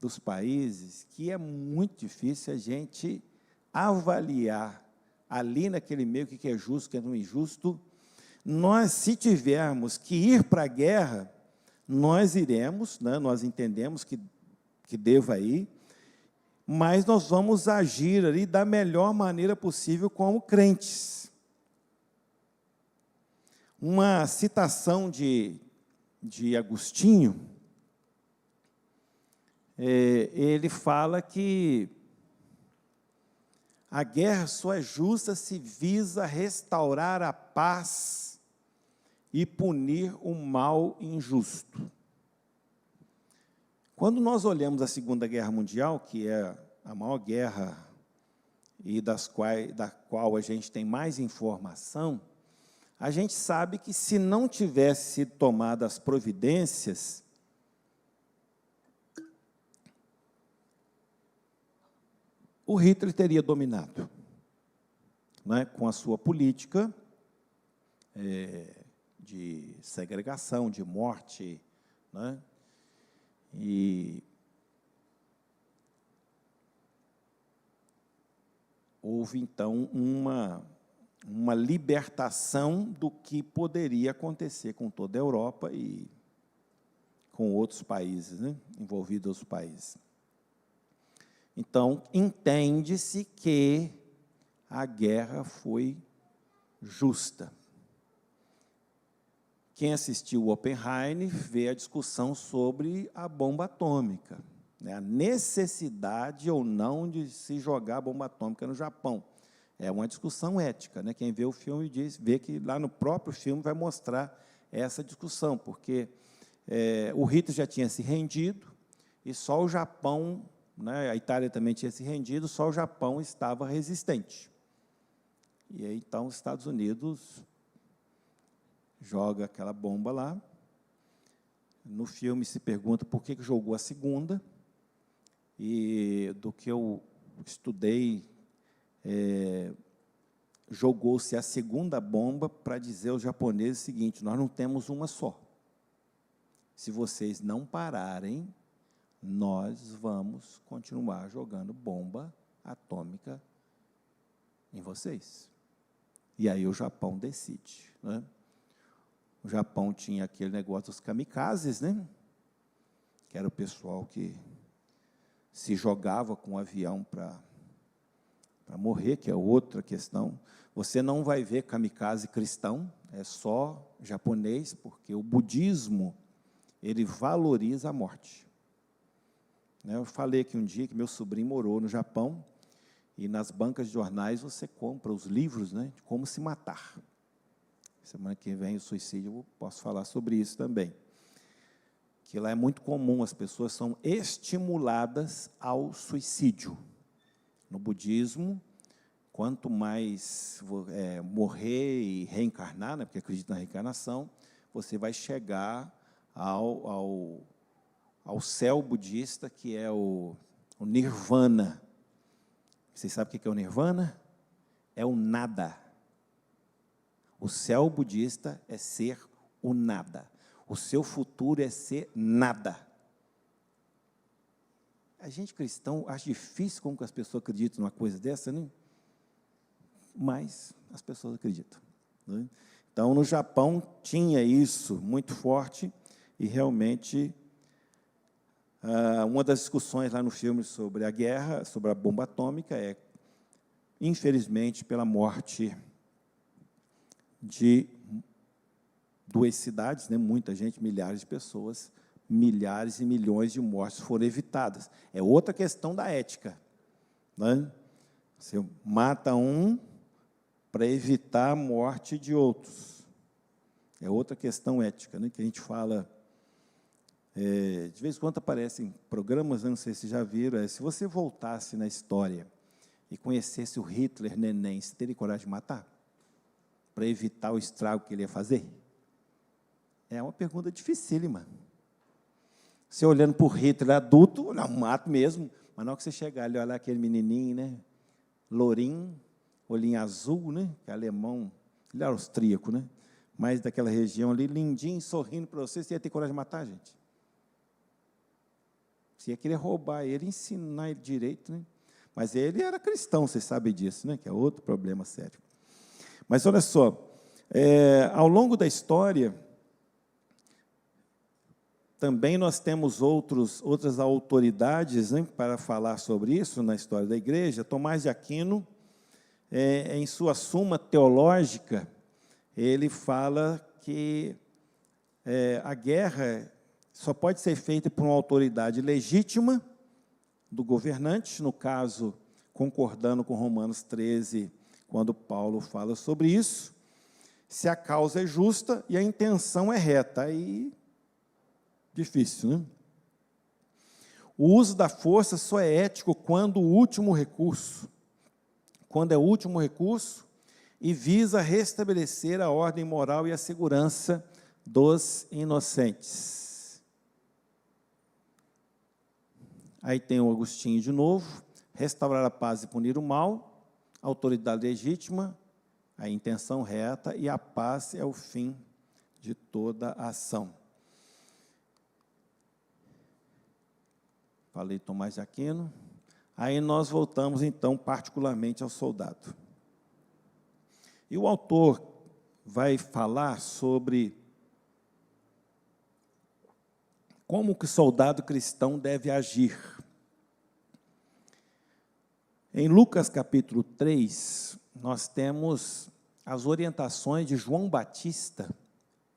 dos países, que é muito difícil a gente avaliar ali naquele meio o que é justo, o que é não injusto. Nós, se tivermos que ir para a guerra, nós iremos, né, nós entendemos que deva ir, mas nós vamos agir ali da melhor maneira possível como crentes. Uma citação de Agostinho, ele fala que a guerra só é justa se visa restaurar a paz e punir o mal injusto. Quando nós olhamos a Segunda Guerra Mundial, que é a maior guerra e da qual a gente tem mais informação, a gente sabe que, se não tivesse sido tomadas as providências, o Hitler teria dominado, né, com a sua política de segregação, de morte, né, e houve, então, uma libertação do que poderia acontecer com toda a Europa e com outros países, né, envolvidos os países. Então, entende-se que a guerra foi justa. Quem assistiu o Oppenheimer vê a discussão sobre a bomba atômica, né, a necessidade ou não de se jogar a bomba atômica no Japão. É uma discussão ética, né? Quem vê o filme vê que lá no próprio filme vai mostrar essa discussão, porque o Hitler já tinha se rendido e só o Japão, né, a Itália também tinha se rendido, só o Japão estava resistente. E aí, então, os Estados Unidos joga aquela bomba lá. No filme se pergunta por que jogou a segunda, e do que eu estudei, jogou-se a segunda bomba para dizer aos japoneses o seguinte: nós não temos uma só. Se vocês não pararem, nós vamos continuar jogando bomba atômica em vocês. E aí o Japão decide, né? O Japão tinha aquele negócio dos kamikazes, né? Que era o pessoal que se jogava com um avião para morrer, que é outra questão. Você não vai ver kamikaze cristão, é só japonês, porque o budismo, ele valoriza a morte. Eu falei aqui um dia que meu sobrinho morou no Japão, e nas bancas de jornais você compra os livros, né, de como se matar. Semana que vem, o suicídio, eu posso falar sobre isso também. Que lá é muito comum, as pessoas são estimuladas ao suicídio. No budismo, quanto mais morrer e reencarnar, né, porque acredita na reencarnação, você vai chegar ao céu budista, que é o nirvana. Vocês sabem o que é o nirvana? É o nada. O céu budista é ser o nada. O seu futuro é ser nada. A gente cristão acha difícil como que as pessoas acreditam numa coisa dessa, né? Mas as pessoas acreditam, né? Então, no Japão, tinha isso muito forte, e realmente uma das discussões lá no filme sobre a guerra, sobre a bomba atômica, infelizmente, pela morte de 2 cidades, né? Muita gente, milhares de pessoas, milhares e milhões de mortes foram evitadas. É outra questão da ética, né? Você mata um para evitar a morte de outros. É outra questão ética, né? Que a gente fala. De vez em quando aparecem programas, não sei se já viram, se você voltasse na história e conhecesse o Hitler neném, você teria coragem de matar? Para evitar o estrago que ele ia fazer? É uma pergunta dificílima. Você olhando para o Hitler adulto, não, mato mesmo, mas na hora que você chegar ali, olhar aquele menininho, né, lourinho, olhinho azul, né, que é alemão, ele é austríaco, né, mas daquela região ali, lindinho, sorrindo para você, você ia ter coragem de matar, gente? Você ia querer roubar ele, ensinar ele direito, né? Mas ele era cristão, vocês sabem disso, né? Que é outro problema sério. Mas olha só, ao longo da história, também nós temos outras autoridades, né, para falar sobre isso na história da igreja. Tomás de Aquino, em sua Suma Teológica, ele fala que a guerra só pode ser feita por uma autoridade legítima do governante, no caso, concordando com Romanos 13, quando Paulo fala sobre isso, se a causa é justa e a intenção é reta. Aí, difícil, né? O uso da força só é ético quando é o último recurso e visa restabelecer a ordem moral e a segurança dos inocentes. Aí tem o Agostinho de novo, restaurar a paz e punir o mal, a autoridade legítima, a intenção reta, e a paz é o fim de toda ação. Falei Tomás de Aquino. Aí nós voltamos, então, particularmente ao soldado. E o autor vai falar sobre como que o soldado cristão deve agir. Em Lucas capítulo 3, nós temos as orientações de João Batista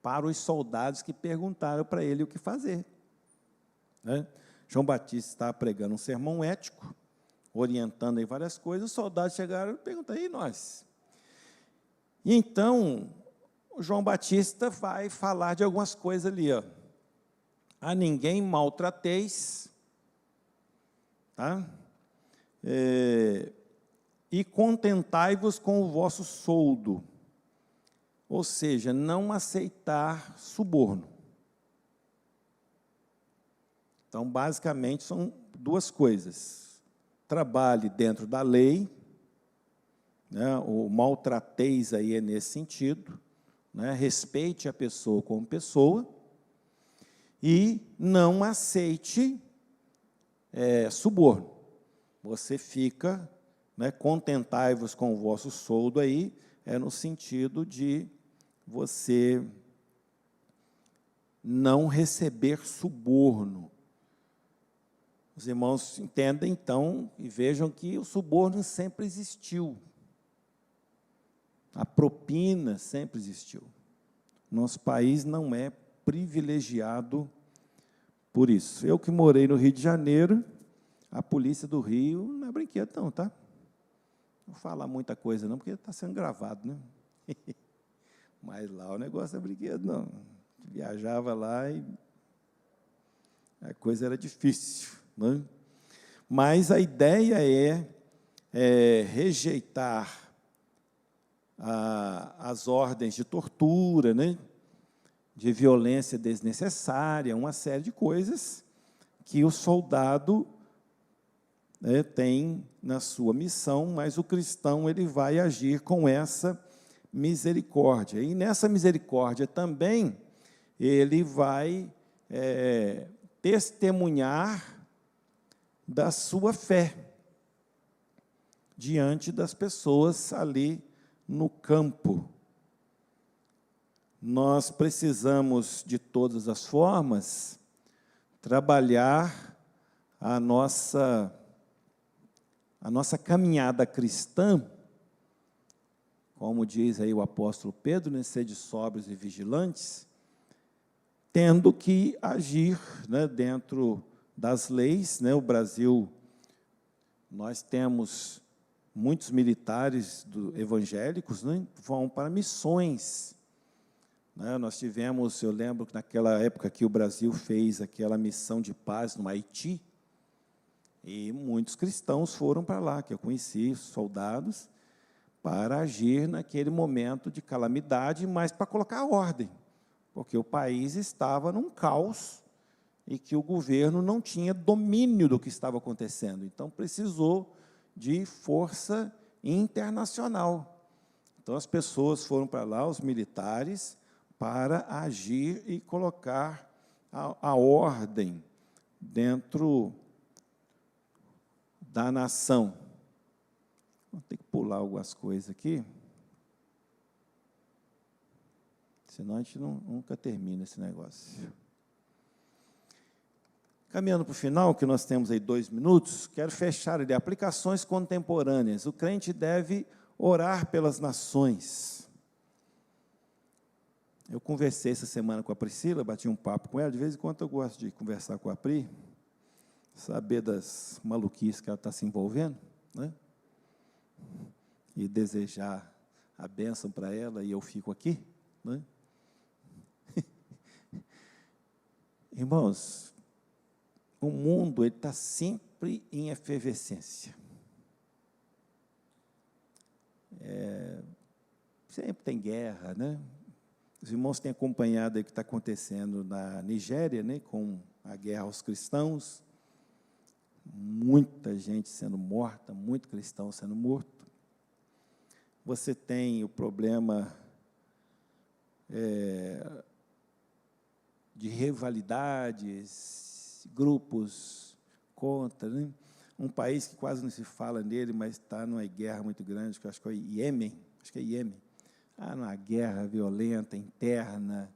para os soldados que perguntaram para ele o que fazer, né? João Batista estava pregando um sermão ético, orientando aí várias coisas, os soldados chegaram e perguntaram, e nós? E então, o João Batista vai falar de algumas coisas ali, ó. A ninguém maltrateis, tá? E contentai-vos com o vosso soldo, ou seja, não aceitar suborno. Então, basicamente, são 2 coisas. Trabalhe dentro da lei, né? O maltrateis aí é nesse sentido, né? Respeite a pessoa como pessoa, e não aceite suborno. Você fica, né, contentai-vos com o vosso soldo aí, no sentido de você não receber suborno. Os irmãos entendem, então, e vejam que o suborno sempre existiu. A propina sempre existiu. Nosso país não é privilegiado por isso. Eu que morei no Rio de Janeiro, a polícia do Rio não é brinquedo não, tá? Não vou falar muita coisa não, porque está sendo gravado, né? Mas lá o negócio não é brinquedo não. Viajava lá e a coisa era difícil, né? Mas a ideia é rejeitar as ordens de tortura, né? De violência desnecessária, uma série de coisas que o soldado tem na sua missão, mas o cristão ele vai agir com essa misericórdia. E nessa misericórdia também ele vai testemunhar da sua fé diante das pessoas ali no campo. Nós precisamos, de todas as formas, trabalhar a nossa caminhada cristã como diz aí o apóstolo Pedro, né, sede sóbrios e vigilantes, tendo que agir, né, dentro das leis, né? O Brasil, nós temos muitos militares evangélicos, né, vão para missões, né? Nós tivemos, eu lembro que naquela época que o Brasil fez aquela missão de paz no Haiti, e muitos cristãos foram para lá, que eu conheci, soldados, para agir naquele momento de calamidade, mas para colocar ordem, porque o país estava num caos e que o governo não tinha domínio do que estava acontecendo. Então, precisou de força internacional. Então, as pessoas foram para lá, os militares, para agir e colocar a ordem dentro da nação. Vou ter que pular algumas coisas aqui, senão a gente nunca termina esse negócio. Caminhando para o final, que nós temos aí 2 minutos, quero fechar ali, aplicações contemporâneas. O crente deve orar pelas nações. Eu conversei essa semana com a Priscila, bati um papo com ela, de vez em quando eu gosto de conversar com a Pri, saber das maluquices que ela está se envolvendo, né? E desejar a bênção para ela, e eu fico aqui, né? Irmãos, o mundo está sempre em efervescência. Sempre tem guerra, né? Os irmãos têm acompanhado o que está acontecendo na Nigéria, né, com a guerra aos cristãos. Muita gente sendo morta, muito cristão sendo morto. Você tem o problema de rivalidades, grupos contra, né? Um país que quase não se fala nele, mas está numa guerra muito grande, que eu acho que é Iêmen, numa guerra violenta, interna,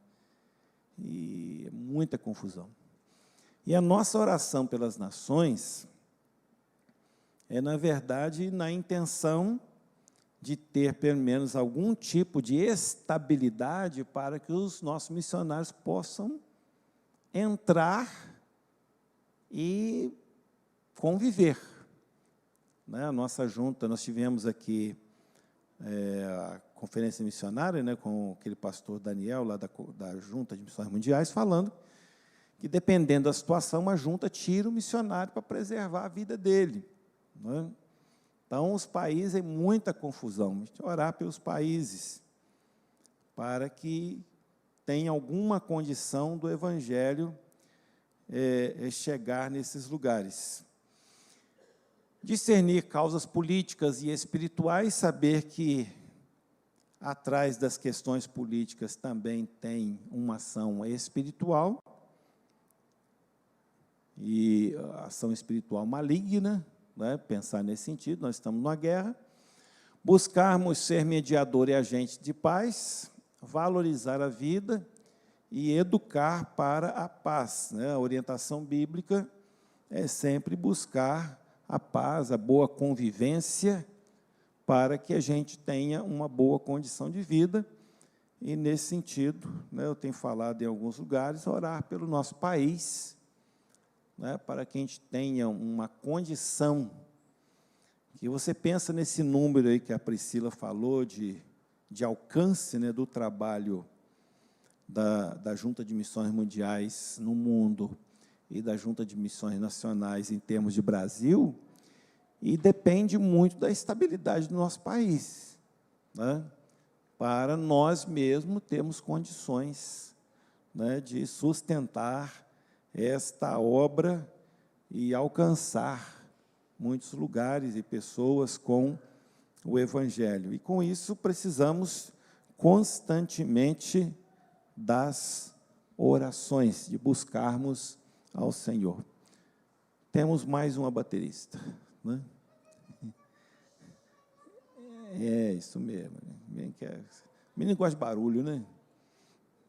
e muita confusão. E a nossa oração pelas nações é, na verdade, na intenção de ter, pelo menos, algum tipo de estabilidade para que os nossos missionários possam entrar e conviver. Né? A nossa junta, nós tivemos aqui a conferência missionária, né, com aquele pastor Daniel, lá da Junta de Missões Mundiais, falando que, dependendo da situação, a junta tira o missionário para preservar a vida dele. Né? Então, os países, é muita confusão. A gente orar pelos países, para que tenha alguma condição do Evangelho chegar nesses lugares. Discernir causas políticas e espirituais, saber que atrás das questões políticas também tem uma ação espiritual, e a ação espiritual maligna, né? Pensar nesse sentido, nós estamos numa guerra. Buscarmos ser mediador e agente de paz, valorizar a vida e educar para a paz. Né? A orientação bíblica é sempre buscar a paz, a boa convivência, para que a gente tenha uma boa condição de vida. E, nesse sentido, né, eu tenho falado em alguns lugares, orar pelo nosso país, né, para que a gente tenha uma condição, que você pensa nesse número aí que a Priscila falou, de alcance, né, do trabalho da Junta de Missões Mundiais no mundo e da Junta de Missões Nacionais em termos de Brasil, e depende muito da estabilidade do nosso país, né, para nós mesmos termos condições, né, de sustentar esta obra e alcançar muitos lugares e pessoas com o Evangelho. E, com isso, precisamos constantemente das orações, de buscarmos ao Senhor. Temos mais uma baterista, né? É isso mesmo. Né? O menino gosta de barulho, né?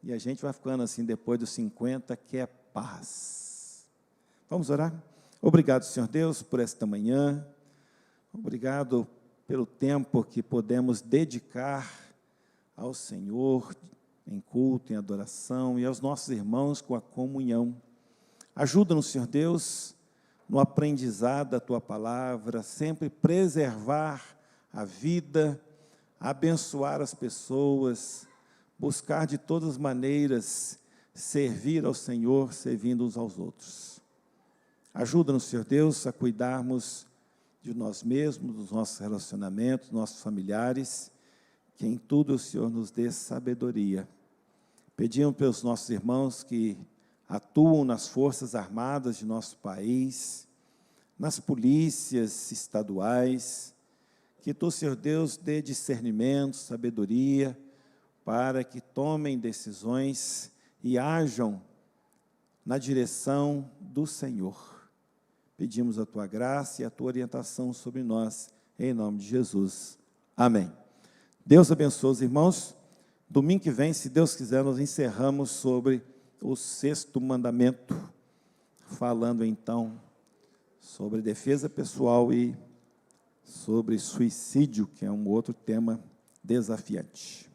E a gente vai ficando assim, depois dos 50, que é paz. Vamos orar? Obrigado, Senhor Deus, por esta manhã. Obrigado pelo tempo que podemos dedicar ao Senhor em culto, em adoração, e aos nossos irmãos com a comunhão. Ajuda-nos, Senhor Deus, no aprendizado da Tua palavra, sempre preservar a vida, abençoar as pessoas, buscar de todas as maneiras servir ao Senhor, servindo uns aos outros. Ajuda-nos, Senhor Deus, a cuidarmos de nós mesmos, dos nossos relacionamentos, dos nossos familiares, que em tudo o Senhor nos dê sabedoria. Pedimos pelos nossos irmãos que atuam nas forças armadas de nosso país, nas polícias estaduais, que Tu, Senhor Deus, dê discernimento, sabedoria, para que tomem decisões e ajam na direção do Senhor. Pedimos a Tua graça e a Tua orientação sobre nós, em nome de Jesus. Amém. Deus abençoe os irmãos. Domingo que vem, se Deus quiser, nós encerramos sobre o 6º mandamento, falando então sobre defesa pessoal e sobre suicídio, que é um outro tema desafiante.